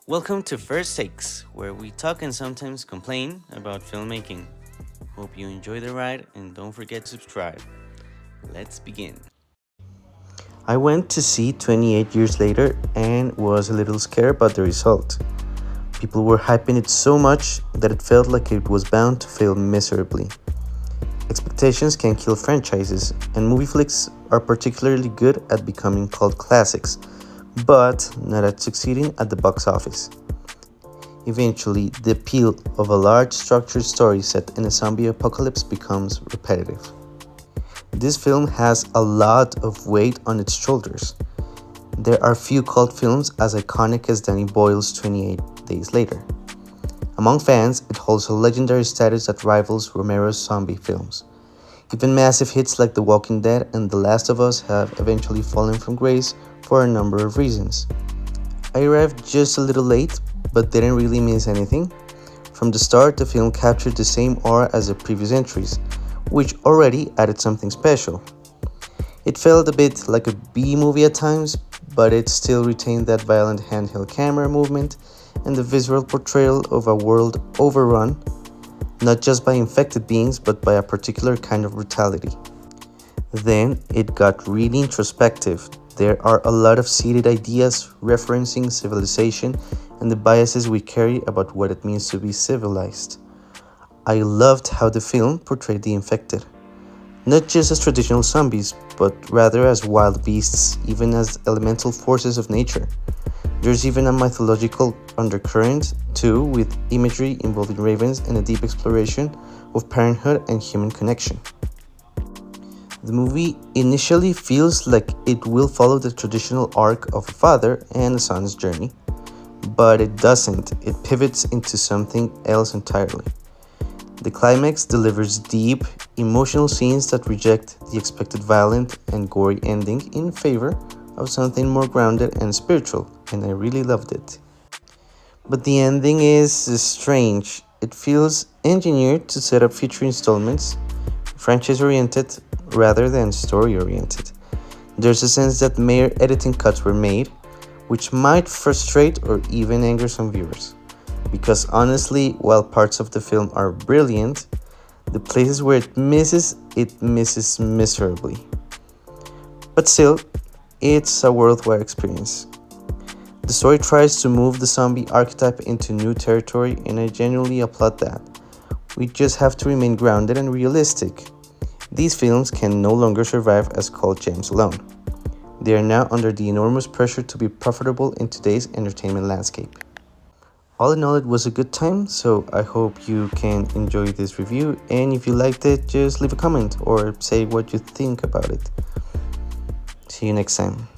Welcome to First Takes, where we talk and sometimes complain about filmmaking. Hope you enjoy the ride and don't forget to subscribe. Let's begin. I went to see 28 Years Later and was a little scared about the result. People were hyping it so much that it felt like it was bound to fail miserably. Expectations can kill franchises, and movie flicks are particularly good at becoming cult classics, but not at succeeding at the box office. Eventually, the appeal of a large structured story set in a zombie apocalypse becomes repetitive. This film has a lot of weight on its shoulders. There are few cult films as iconic as Danny Boyle's 28 Days Later. Among fans, it holds a legendary status that rivals Romero's zombie films. Even massive hits like The Walking Dead and The Last of Us have eventually fallen from grace for a number of reasons. I arrived just a little late, but didn't really miss anything. From the start, the film captured the same aura as the previous entries, which already added something special. It felt a bit like a B movie at times, but it still retained that violent handheld camera movement and the visceral portrayal of a world overrun, not just by infected beings, but by a particular kind of brutality. Then it got really introspective. There are a lot of seeded ideas referencing civilization and the biases we carry about what it means to be civilized. I loved how the film portrayed the infected, not just as traditional zombies, but rather as wild beasts, even as elemental forces of nature. There's even a mythological undercurrent, too, with imagery involving ravens and a deep exploration of parenthood and human connection. The movie initially feels like it will follow the traditional arc of a father and a son's journey, but it doesn't. It pivots into something else entirely. The climax delivers deep, emotional scenes that reject the expected violent and gory ending in favor of something more grounded and spiritual, and I really loved it. But the ending is strange. It feels engineered to set up future installments, franchise oriented rather than story oriented. There's a sense that mere editing cuts were made, which might frustrate or even anger some viewers. Because honestly, while parts of the film are brilliant, the places where it misses miserably. But still, it's a worthwhile experience. The story tries to move the zombie archetype into new territory, and I genuinely applaud that. We just have to remain grounded and realistic. These films can no longer survive as cult gems alone. They are now under the enormous pressure to be profitable in today's entertainment landscape. All in all, it was a good time, so I hope you can enjoy this review, and if you liked it, just leave a comment or say what you think about it. See you next time.